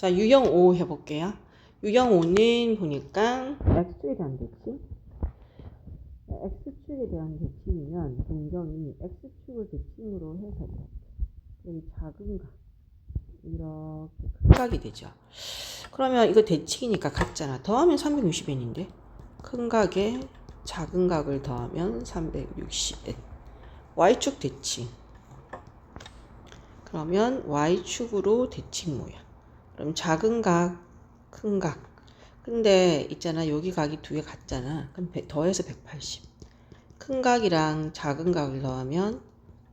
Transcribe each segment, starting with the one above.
자, 유형 5 해볼게요. 유형 5는 보니까 x축에 대한 대칭. x축에 대한 대칭이면 동경이 x축을 대칭으로 해서 여기 작은 각 이렇게 큰 각이 되죠. 그러면 이거 대칭이니까 같잖아. 더하면 360n인데 큰 각에 작은 각을 더하면 360n. y축 대칭. 그러면 y축으로 대칭 모양. 그럼 작은 각, 큰 각. 근데 있잖아, 여기 각이 두 개 같잖아. 그럼 더해서 180. 큰 각이랑 작은 각을 더하면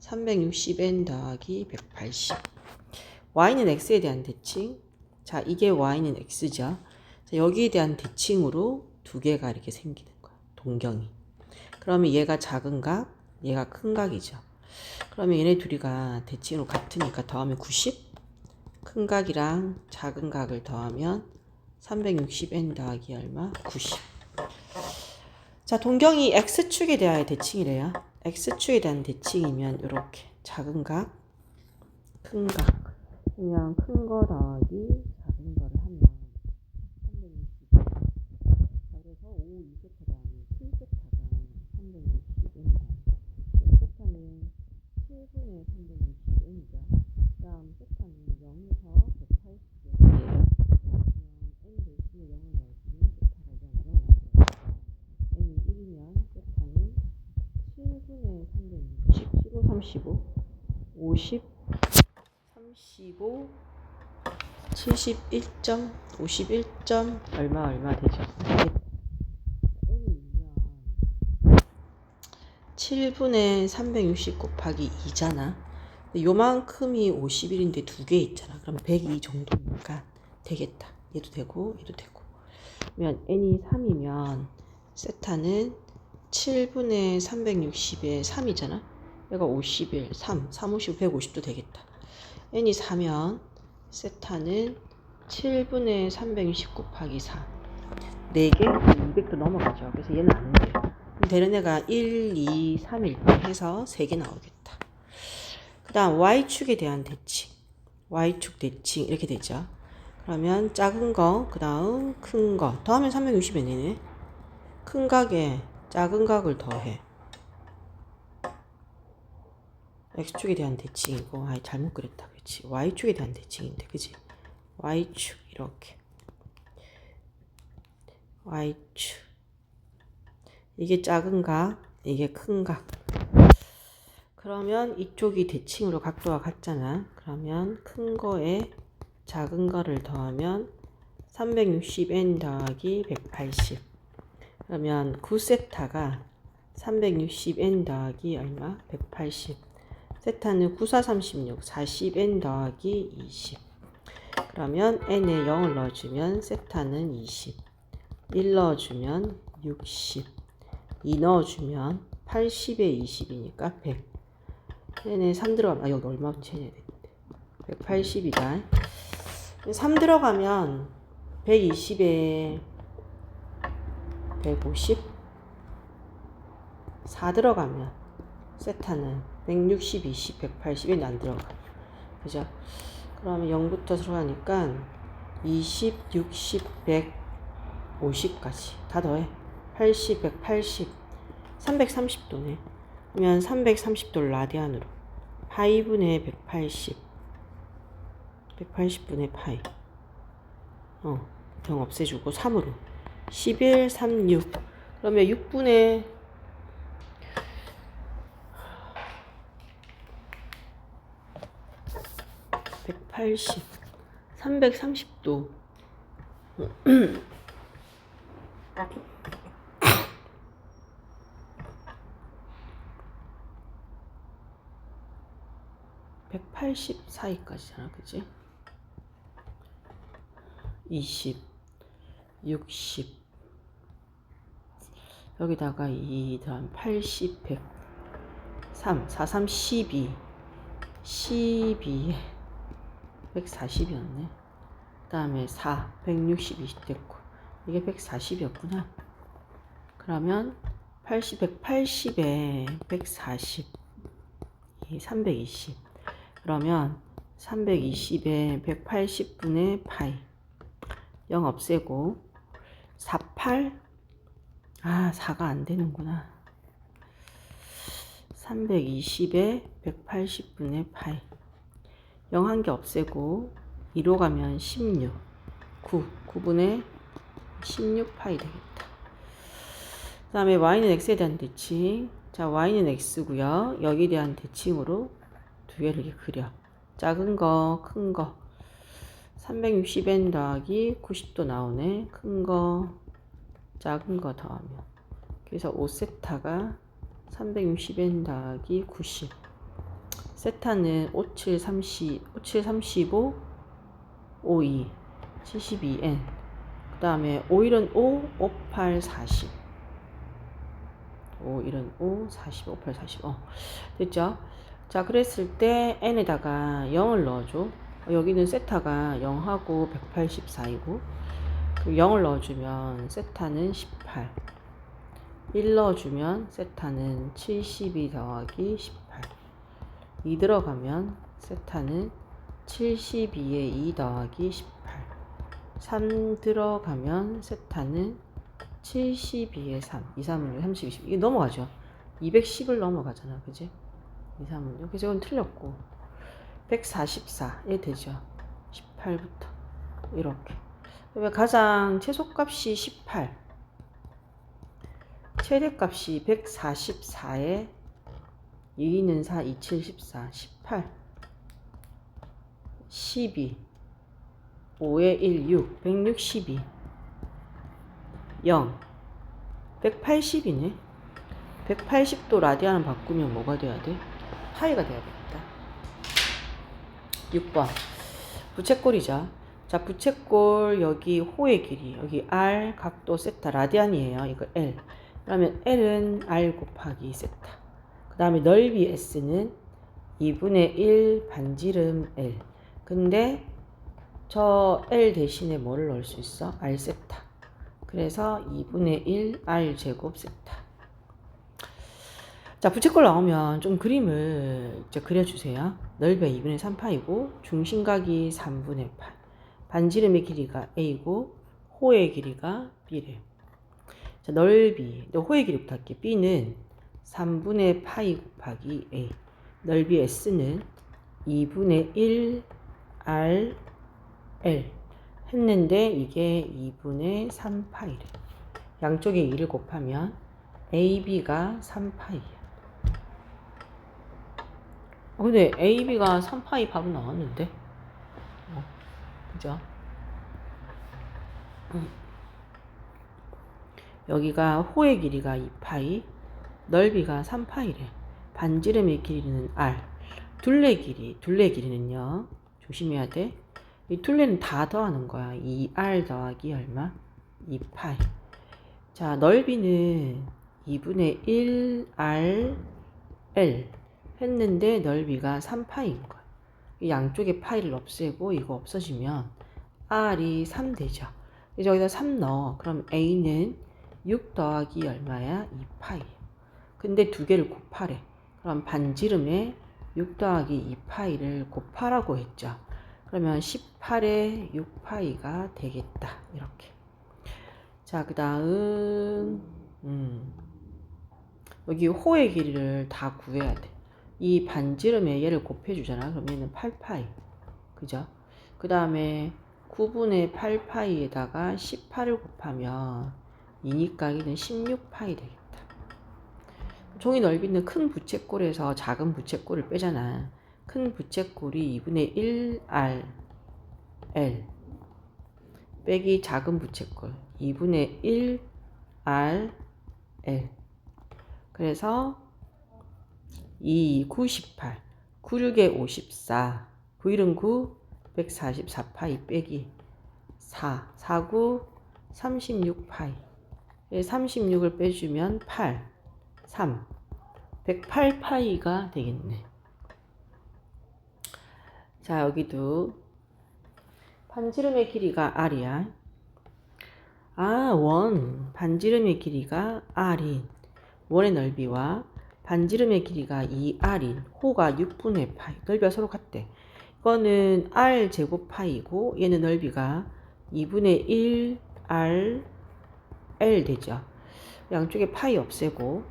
360n 더하기 180. y는 x에 대한 대칭. 자, 이게 y는 x죠. 자, 여기에 대한 대칭으로 두 개가 이렇게 생기는 거야. 동경이. 그러면 얘가 작은 각, 얘가 큰 각이죠. 그러면 얘네 둘이가 대칭으로 같으니까 더하면 90. 큰 각이랑 작은 각을 더하면 360n 더하기 얼마? 90. 자, 동경이 x축에 대하여 대칭이래요. x축에 대한 대칭이면 이렇게 작은 각, 큰 각. 그냥 큰 거 더하기 작은 거를 하면 360. 자, 그래서 5, 2세타 더하면 7세타가 360n이다. 세타는 7분의 360n이죠. 그 다음 세타는 0에서 180이에요. n 대신에 0을 넣어주면 세타가 0으로 나와요. n이 1이면 세타는 7분의 360, 15, 35, 50, 35, 71점, 51점, 얼마 되죠? n이면 7분의 360 곱하기 2잖아. 요만큼이 51인데 두 개 있잖아. 그럼 102 정도니까 되겠다. 얘도 되고 얘도 되고. 그러면 n이 3이면 세타는 7분의 360에 3이잖아. 얘가 51, 3, 50, 150도 되겠다. n이 4면 세타는 7분의 360 곱하기 4. 4개? 200도 넘어가죠. 그래서 얘는 안 돼. 되는 애가 1, 2, 3일 때 해서 3개 나오겠다. 그 다음 y축에 대한 대칭. y축 대칭 이렇게 되죠. 그러면 작은 거, 그 다음 큰 거. 더하면 360n이네. 큰 각에 작은 각을 더해. x축에 대한 대칭이고, 잘못 그랬다. 그치? y축에 대한 대칭인데, 그치? y축, 이렇게. y축. 이게 작은 각, 이게 큰 각. 그러면 이쪽이 대칭으로 각도가 같잖아. 그러면 큰 거에 작은 거를 더하면 360n 더하기 180. 그러면 9세타가 360n 더하기 얼마? 180. 세타는 9, 4, 36, 40n 더하기 20. 그러면 n에 0을 넣어주면 세타는 20. 1 넣어주면 60. 2 넣어주면 80에 20이니까 100. n에 3 들어가면, 여기 얼마 붙여야 되는데. 180이다. 3 들어가면 120에 150. 4 들어가면 세타는 160, 20, 180에 안 들어가. 그죠? 그러면 0부터 들어가니까 20, 60, 100, 50까지 다 더해. 80, 180, 330도네. 그러면 330도를 라디안으로. 파이분의 180. 180분의 파이. 0 없애주고 3으로. 11, 36. 그러면 6분의 180. 330도. 180 사이까지잖아, 그치? 20, 60, 여기다가 2 더하면 80, 100, 3, 4, 3, 12, 12에 140이었네. 그 다음에 4, 160, 20 됐고, 이게 140이었구나. 그러면 80, 180에 140, 320. 그러면 320에 180분의 파이 0 없애고 48 4가 안 되는구나. 320에 180분의 파이 0 한 개 없애고 2로 가면 16 9분의 16파이 되겠다. 그 다음에 y는 x에 대한 대칭. 자, y는 x고요. 여기에 대한 대칭으로 두 개를 이렇게 그려. 작은 거, 큰 거. 360n 더하기 90도 나오네. 큰 거, 작은 거 더하면. 그래서 5세타가 360n 더하기 90. 세타는 57, 35, 52, 72n. 그 다음에 5일은 5, 58, 40. 5일은 5, 40, 58, 40. 됐죠? 자, 그랬을 때 n에다가 0을 넣어줘. 여기는 세타가 0하고 184이고 0을 넣어주면 세타는 18. 1 넣어주면 세타는 72 더하기 18. 2 들어가면 세타는 72에 2 더하기 18. 3 들어가면 세타는 72에 3. 2, 3은 30, 20. 이게 넘어가죠. 210을 넘어가잖아. 그지? 2, 3은. 그래서 이건 틀렸고. 144에 되죠. 18부터. 이렇게. 그러면 가장 최소값이 18. 최대값이 144에 2는 4, 2, 7, 14, 18. 12. 5에 1, 6. 162. 0. 180이네. 180도 라디안을 바꾸면 뭐가 돼야 돼? 파이가 돼야 되겠다. 6번. 부채꼴이죠. 자, 부채꼴 여기 호의 길이. 여기 R 각도 세타 라디안이에요. 이거 L. 그러면 L은 R 곱하기 세타. 그 다음에 넓이 S는 2분의 1 반지름 L. 근데 저 L 대신에 뭐를 넣을 수 있어? R 세타. 그래서 2분의 1 R 제곱 세타. 자, 부채꼴 나오면 좀 그림을 이제 그려주세요. 넓이가 2분의 3파이고 중심각이 3분의 8. 반지름의 길이가 A고 호의 길이가 B래요. 자, 넓이, 호의 길이부터 할게. B는 3분의 파이 곱하기 A. 넓이 S는 2분의 1 R L 했는데 이게 2분의 3파이래. 양쪽에 2를 곱하면 AB가 3파이야. 근데 AB가 3파이 바로 나왔는데? 그죠? 여기가 호의 길이가 2파이, 넓이가 3파이래. 반지름의 길이는 R. 둘레 길이는요. 조심해야 돼. 이 둘레는 다 더하는 거야. 2R 더하기 얼마? 2파이. 자, 넓이는 2분의 1R L 했는데 넓이가 3파이인 거야. 양쪽에 파이를 없애고 이거 없어지면 R이 3 되죠. 이제 여기다 3 넣어. 그럼 A는 6 더하기 얼마야? 2파이. 근데 두 개를 곱하래. 그럼 반지름에 6 더하기 2파이를 곱하라고 했죠. 그러면 18에 6파이가 되겠다. 이렇게. 자, 그 다음 여기 호의 길이를 다 구해야 돼. 이 반지름에 얘를 곱해주잖아. 그럼 얘는 8파이. 그죠? 그 다음에 9분의 8파이에다가 18을 곱하면 2니까 여기는 16파이 되겠다. 종이 넓이는 큰 부채꼴에서 작은 부채꼴을 빼잖아. 큰 부채꼴이 2분의 1R L 빼기 작은 부채꼴 2분의 1R L. 그래서 2, 98, 96에 54, 91은 9, 144파이 빼기 4, 49, 36파이. 36을 빼주면 8, 3, 108파이가 되겠네. 자, 여기도 반지름의 길이가 R이야. 반지름의 길이가 R인 원의 넓이와 반지름의 길이가 2R인 호가 6분의 파이. 넓이가 서로 같대. 6번은 r 제곱 파이고 얘는 넓이가 2분의 1 r l 되죠. 양쪽에 파이 없애고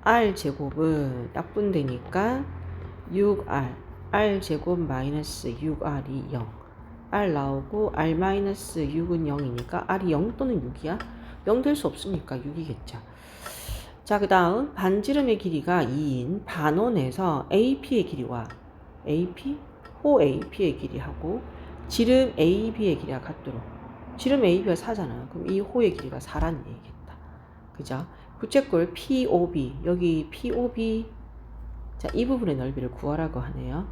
r 제곱은 약분되니까 6r r 제곱 마이너스 6r이 0 r 나오고 r 마이너스 6은 0이니까 r이 0 또는 6이야? 0 될 수 없으니까 6이겠죠. 자, 그 다음 반지름의 길이가 2인 반원에서 AP의 길이와 AP? 호 AP의 길이하고 지름 AB의 길이가 같도록, 지름 AB가 4잖아. 그럼 이 호의 길이가 4라는 얘기겠다. 그죠? 부채꼴 POB, 여기 POB, 자, 이 부분의 넓이를 구하라고 하네요.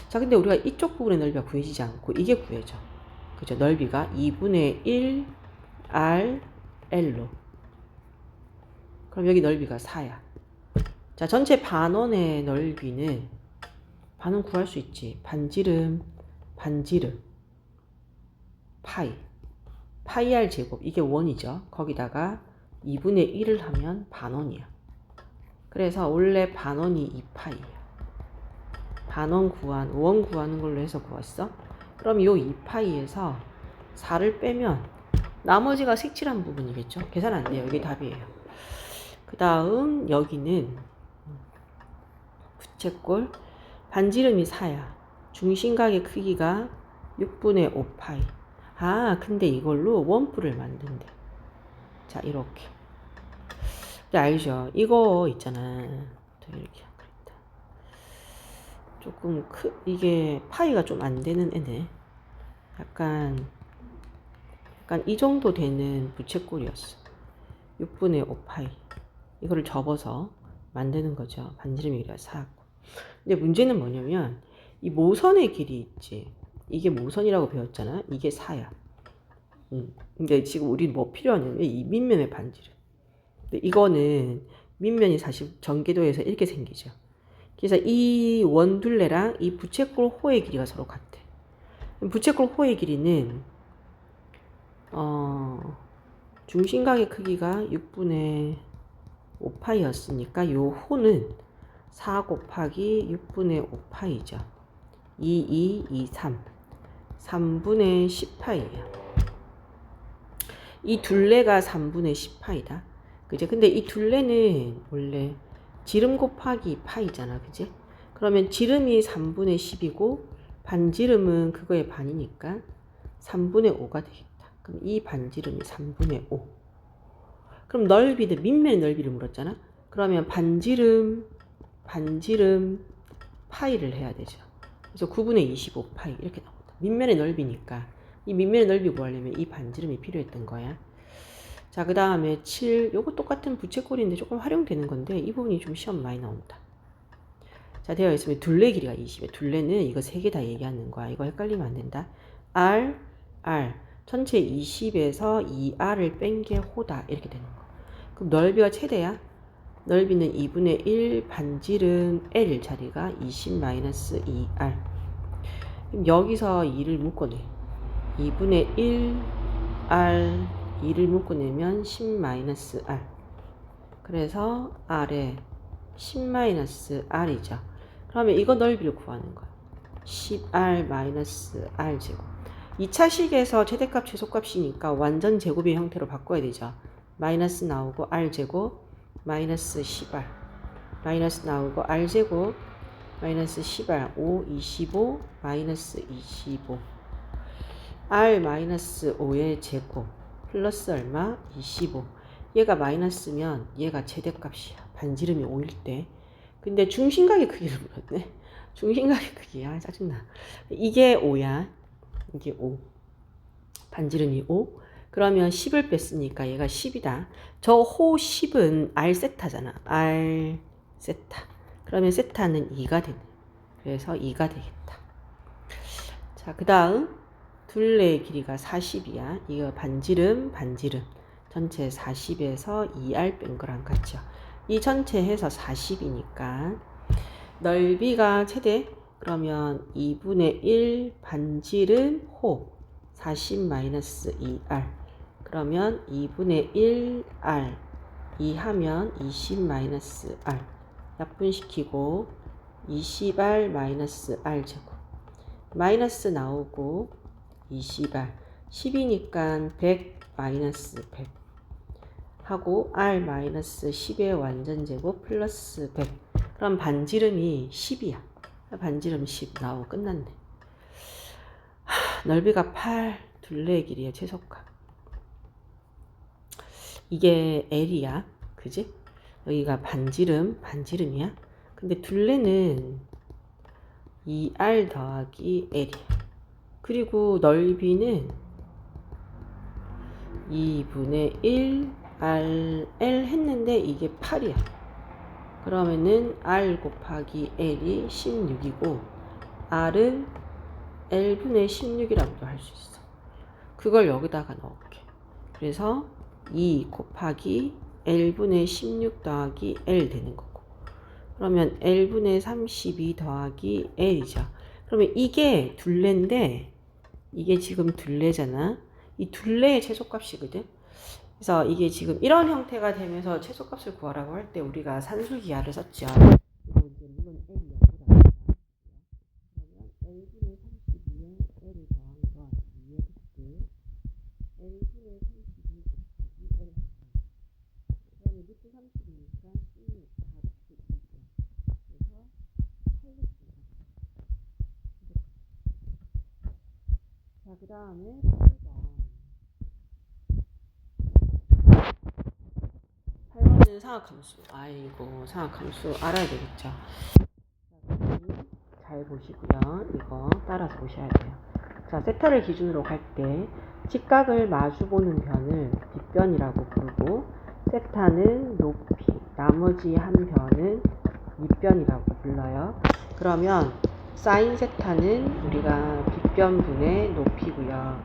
자, 근데 우리가 이쪽 부분의 넓이가 구해지지 않고 이게 구해져. 그죠? 넓이가 2분의 1 R L로. 그럼 여기 넓이가 4야. 자, 전체 반원의 넓이는, 반원 구할 수 있지. 반지름 파이 R 제곱, 이게 원이죠. 거기다가 2분의 1을 하면 반원이야. 그래서 원래 반원이 2파이야. 반원 원 구하는 걸로 해서 구했어. 그럼 요 2파이에서 4를 빼면 나머지가 색칠한 부분이겠죠. 계산 안 돼요. 이게 답이에요. 그 다음 여기는 부채꼴 반지름이 4야. 중심각의 크기가 6분의 5파이. 아, 근데 이걸로 원뿔을 만든대. 자, 이렇게. 근데 알죠? 이거 있잖아. 이렇게 그랬다. 조금 이게 파이가 좀 안 되는 애네. 약간 이 정도 되는 부채꼴이었어. 6분의 5파이. 이거를 접어서 만드는 거죠. 반지름의 길이가 4고. 근데 문제는 뭐냐면 이 모선의 길이 있지. 이게 모선이라고 배웠잖아. 이게 4야. 근데 지금 우리 뭐 필요하냐면 이 밑면의 반지름. 근데 이거는 밑면이 사실 전개도에서 이렇게 생기죠. 그래서 이 원둘레랑 이 부채꼴 호의 길이가 서로 같아. 부채꼴 호의 길이는 중심각의 크기가 6분의 5파이였으니까 요 호는 4 곱하기 6분의 5파이죠. 3. 3분의 10파이예요. 이 둘레가 3분의 10파이다. 그죠? 근데 이 둘레는 원래 지름 곱하기 파이잖아. 그지? 그러면 지름이 3분의 10이고 반지름은 그거의 반이니까 3분의 5가 되겠다. 그럼 이 반지름이 3분의 5. 그럼 넓이도 밑면의 넓이를 물었잖아. 그러면 반지름 파이를 해야 되죠. 그래서 9분의 25 파이 이렇게 나온다. 밑면의 넓이니까 이 밑면의 넓이 구하려면 이 반지름이 필요했던 거야. 자, 그 다음에 7. 요거 똑같은 부채꼴인데 조금 활용되는 건데 이 부분이 좀 시험 많이 나온다. 자, 되어 있으면 둘레 길이가 20에 둘레는 이거 3개 다 얘기하는 거야. 이거 헷갈리면 안 된다. R 전체 20에서 2R을 뺀 게 호다. 이렇게 되는 거. 그럼 넓이가 최대야. 넓이는 2분의 1 반지름 L 자리가 20-2R. 그럼 여기서 2를 묶어내. 2분의 1 R 2를 묶어내면 10-R. 그래서 R에 10-R이죠. 그러면 이거 넓이를 구하는 거야. 10R-R 제곱. 2차식에서 최대값 최소값이니까 완전 제곱의 형태로 바꿔야 되죠. 마이너스 나오고 R제곱 마이너스 10R. 마이너스 나오고 R제곱 마이너스 10R. 5, 25 마이너스 25. R 마이너스 5의 제곱 플러스 얼마? 25. 얘가 마이너스면 얘가 최대값이야. 반지름이 5일 때. 근데 중심각의 크기를 물었네. 중심각의 크기야. 짜증나. 이게 5야. 이게 5. 반지름이 5. 그러면 10을 뺐으니까 얘가 10이다. 저 호 10은 R 세타잖아. R 세타. 그러면 세타는 2가 되네. 그래서 2가 되겠다. 자, 그 다음 둘레의 길이가 40이야. 이거 반지름. 전체 40에서 2R 뺀 거랑 같죠. 이 전체 해서 40이니까 넓이가 최대. 그러면 2분의 1 반지름 호 40-2R. 그러면 2분의 1R 2 하면 20-R. 약분시키고 20R-R 제곱. 마이너스 나오고 20R 10이니까 100 마이너스 100 하고 R 마이너스 10의 완전제곱 플러스 100. 그럼 반지름이 10이야. 반지름 10 나오고 끝났네. 넓이가 8, 둘레의 길이의 최소값. 이게 L이야. 그지? 여기가 반지름이야. 근데 둘레는 2R 더하기 L이야. 그리고 넓이는 2분의 1 L 했는데 이게 8이야. 그러면은 R 곱하기 L이 16이고 R은 L분의 16이라고도 할 수 있어. 그걸 여기다가 넣을게. 그래서 2 곱하기 L분의 16 더하기 L 되는 거고. 그러면 L분의 32 더하기 L이죠. 그러면 이게 둘레인데 이게 지금 둘레잖아. 이 둘레의 최소값이거든. 그래서 이게 지금 이런 형태가 되면서 최소값을 구하라고 할 때 우리가 산술기하를 썼죠. 이거 이제 물론 L이 0보다 작다. 그러면 L분의 32에 L을 더한 거 2의 루트 L분의 32 곱하기 L. 그러면 루트 30이니까 16 4루트 2죠. 그래서 8루트. 자, 그 다음에 8번은 상악함수. 아이고, 상악함수 알아야 되겠죠. 잘 보시고요. 이거 따라서 보셔야 돼요. 자, 세타를 기준으로 갈 때 직각을 마주보는 변을 빗변이라고 부르고 세타는 높이, 나머지 한 변은 밑변이라고 불러요. 그러면 사인 세타는 우리가 빗변분의 높이고요.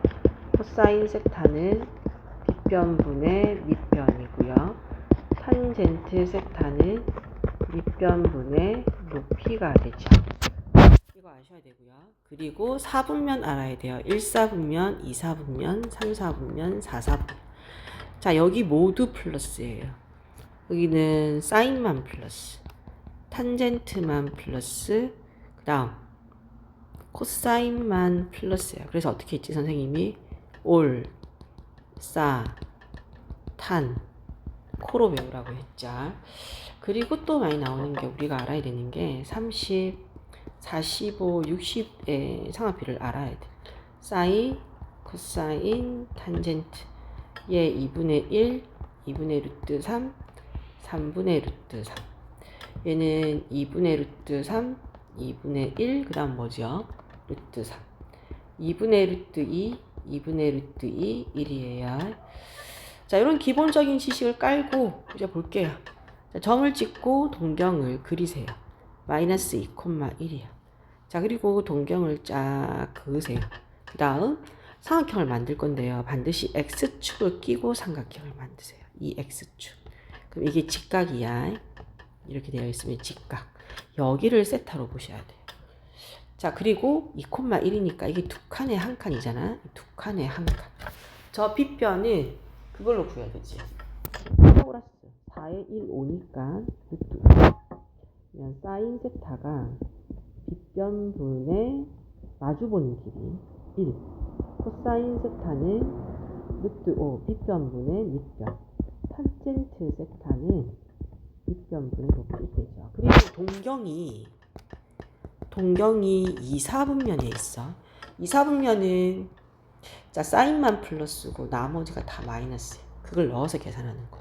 코사인 세타는 빗변분의 밑변이고요. 탄젠트 세타는 밑변분의 높이가 되죠. 이거 아셔야 되고요. 그리고 4분면 알아야 돼요. 1사분면, 2사분면, 3사분면, 4사분면. 자, 여기 모두 플러스예요. 여기는 사인만 플러스, 탄젠트만 플러스, 그 다음 코사인만 플러스예요. 그래서 어떻게 했지 선생님이? 올, 사, 탄, 코로 외우라고 했죠. 그리고 또 많이 나오는 게 우리가 알아야 되는 게 30, 45, 60의 상하비를 알아야 돼. 사인, 코사인, 탄젠트. 얘 2분의 1, 2분의 루트 3, 3분의 루트 3. 얘는 2분의 루트 3, 2분의 1, 그 다음 뭐죠? 루트 3. 2분의 루트 2, 2분의 루트 2, 1이에요. 자, 이런 기본적인 지식을 깔고 이제 볼게요. 자, 점을 찍고 동경을 그리세요. 마이너스 2,1이야. 자, 그리고 동경을 쫙 그으세요. 그 다음 삼각형을 만들 건데요. 반드시 X축을 끼고 삼각형을 만드세요. 이 X축. 그럼 이게 직각이야. 이렇게 되어 있으면 직각. 여기를 세타로 보셔야 돼요. 자, 그리고 2,1이니까 이게 두 칸에 한 칸이잖아. 두 칸에 한 칸. 저 빗변은 그걸로 구해야 되지. 피타고라스 4에 1, 5니까 루트 5. 사인 세타가 빗변분의 마주보는 길이 1. 코사인 세타는 루트 5 빗변분의 밑변. 탄젠트 세타는 밑변분의 높이 되죠. 그리고 동경이 2, 4분면에 있어. 2, 4분면은 자, 사인만 플러스고 나머지가 다 마이너스예요. 그걸 넣어서 계산하는 거.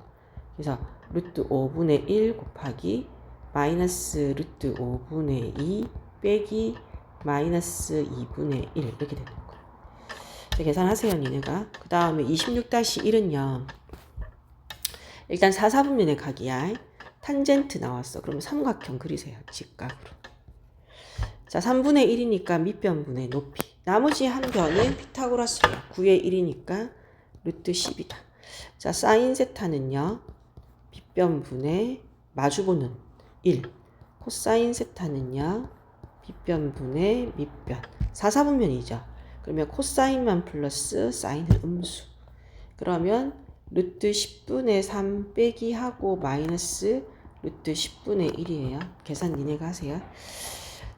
그래서 루트 5분의 1 곱하기 마이너스 루트 5분의 2 빼기 마이너스 2분의 1 이렇게 되는 거야. 자, 계산하세요, 니네가. 그 다음에 26-1은요. 일단 4, 4분면의 각이야. 탄젠트 나왔어. 그럼 삼각형 그리세요. 직각으로. 자, 3분의 1이니까 밑변분의 높이. 나머지 한 변은 피타고라스예요. 9의 1이니까 루트 10이다. 자, 사인 세타는요. 빗변분의 마주보는 1. 코사인 세타는요. 빗변분의 밑변. 4, 4분면이죠. 그러면 코사인만 플러스 사인은 음수. 그러면 루트 10분의 3 빼기 하고 마이너스 루트 10분의 1이에요. 계산 니네가 하세요.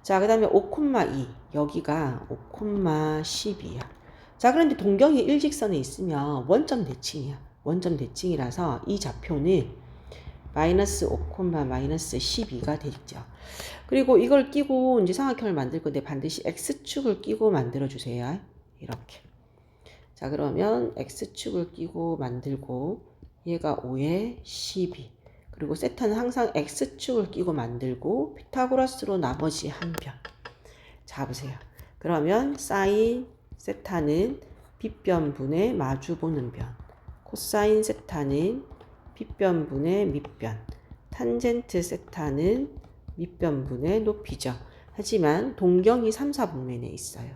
자, 그 다음에 5,2 여기가 5,12야. 자, 그런데 동경이 일직선에 있으면 원점 대칭이야. 원점 대칭이라서 이 좌표는 마이너스 5, 마이너스 12가 되죠. 그리고 이걸 끼고 이제 삼각형을 만들 건데 반드시 x축을 끼고 만들어 주세요. 이렇게. 자, 그러면 x축을 끼고 만들고 얘가 5에 12. 그리고 세타는 항상 x축을 끼고 만들고 피타고라스로 나머지 한 변. 자, 보세요. 그러면 사인 세타는 빗변분의 마주보는 변. 코사인 세타는 빗변분의 밑변. 탄젠트 세타는 밑변분의 높이죠. 하지만 동경이 3, 4분면에 있어요.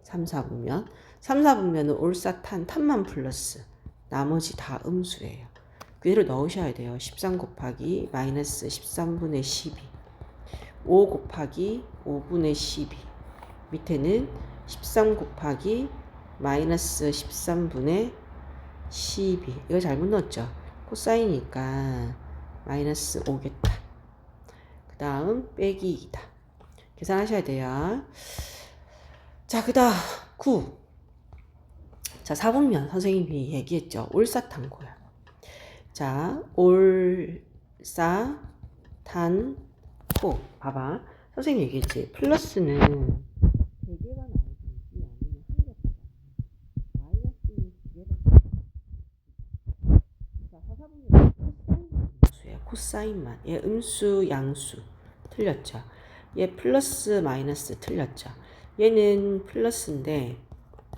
3, 4분면. 3, 4분면은 올사탄, 탄만 플러스. 나머지 다 음수예요. 그대로 넣으셔야 돼요. 13 곱하기 마이너스 13분의 12. 5 곱하기 5분의 12. 밑에는 13 곱하기 마이너스 13분의 12. 이거 잘못 넣었죠. 코사인이니까 마이너스 5겠다. 그 다음 빼기 2다. 계산하셔야 돼요. 자, 그 다음 9. 자, 4분면 선생님이 얘기했죠. 올사탄고야. 자, 올사탄고. 봐봐. 선생님이 얘기했지. 플러스는 3개가 나오든지 아니면 1개가 마이너스는 2개가. 자, 4분면 코사인만. 코사인만. 얘 음수, 양수. 틀렸죠. 얘 플러스, 마이너스 틀렸죠. 얘는 플러스인데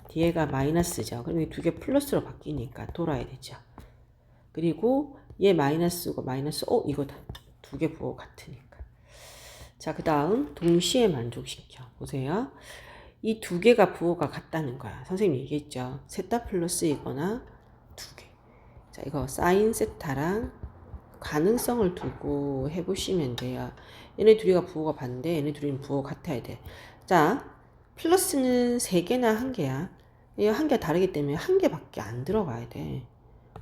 뒤에가 마이너스죠. 그럼 이 두 개 플러스로 바뀌니까 돌아야 되죠. 그리고 얘 마이너스고 마이너스 이거다. 두 개 부호 같으니까. 자, 그 다음 동시에 만족시켜. 보세요. 이 두 개가 부호가 같다는 거야. 선생님이 얘기했죠. 셋 다 플러스이거나 두 개. 자, 이거 사인 세타랑 가능성을 두고 해보시면 돼요. 얘네 둘이가 부호가 반대, 얘네 둘이는 부호가 같아야 돼. 자, 플러스는 3개나 1개야. 이거 1개 다르기 때문에 1개밖에 안 들어가야 돼.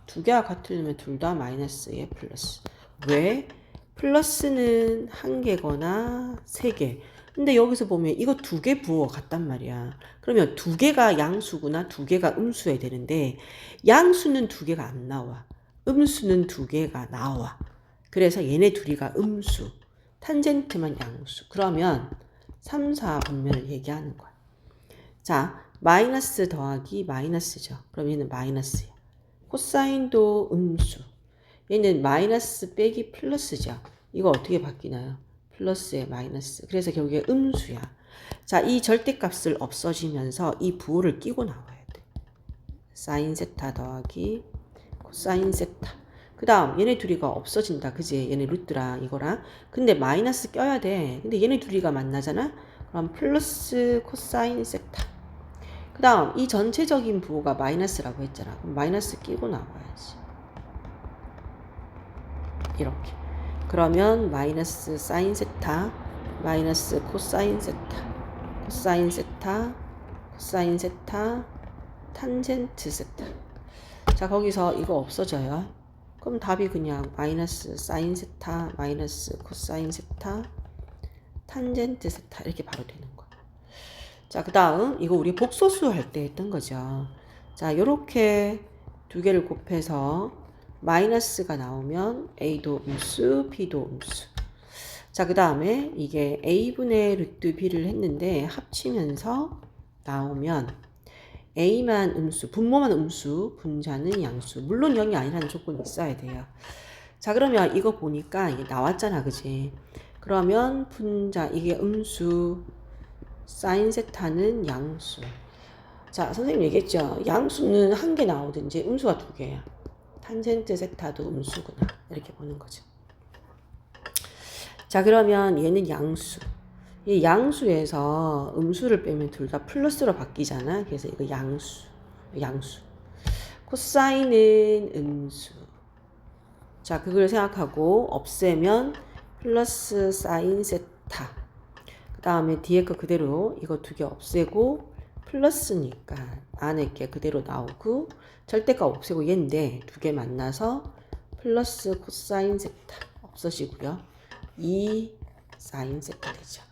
두 개가 같으려면 둘 다 마이너스에 플러스. 왜? 플러스는 1개거나 3개. 근데 여기서 보면 이거 2개 부호가 같단 말이야. 그러면 2개가 양수구나 2개가 음수여야 되는데 양수는 2개가 안 나와. 음수는 2개가 나와. 그래서 얘네 둘이가 음수. 탄젠트만 양수. 그러면 3, 4분면을 얘기하는 거야. 자, 마이너스 더하기 마이너스죠. 그럼 얘는 마이너스야. 코사인도 음수. 얘는 마이너스 빼기 플러스죠. 이거 어떻게 바뀌나요? 플러스에 마이너스. 그래서 결국에 음수야. 자, 이 절대값을 없어지면서 이 부호를 끼고 나와야 돼. 사인 세타 더하기 코사인 세타. 그 다음 얘네 둘이가 없어진다. 그지? 얘네 루트랑 이거랑. 근데 마이너스 껴야 돼. 근데 얘네 둘이가 만나잖아? 그럼 플러스 코사인 세타. 그 다음 이 전체적인 부호가 마이너스라고 했잖아. 그럼 마이너스 끼고 나와야지. 이렇게. 그러면 마이너스 사인 세타, 마이너스 코사인 세타, 코사인 세타, 코사인 세타, 탄젠트 세타. 자, 거기서 이거 없어져요. 그럼 답이 그냥 마이너스 사인 세타, 마이너스 코사인 세타, 탄젠트 세타 이렇게 바로 되는 거야. 자, 그 다음 이거 우리 복소수 할 때 했던 거죠. 자, 요렇게 두 개를 곱해서 마이너스가 나오면 A도 음수, B도 음수. 자, 그 다음에 이게 A분의 루트 B를 했는데 합치면서 나오면 A만 음수, 분모만 음수, 분자는 양수. 물론 0이 아니라는 조건이 있어야 돼요. 자, 그러면 이거 보니까 이게 나왔잖아. 그지? 그러면 분자, 이게 음수, 사인 세타는 양수. 자, 선생님 얘기했죠. 양수는 1개 나오든지 음수가 2개야. 탄젠트 세타도 음수구나. 이렇게 보는 거죠. 자, 그러면 얘는 양수. 이 양수에서 음수를 빼면 둘 다 플러스로 바뀌잖아. 그래서 이거 양수. 양수. 코사인은 음수. 자, 그걸 생각하고 없애면 플러스 사인 세타. 그 다음에 뒤에 거 그대로 이거 2개 없애고 플러스니까 안에 게 그대로 나오고 절대값 없애고 얘인데 2개 만나서 플러스 코사인 세타 없어지고요. 2 사인 세타 되죠.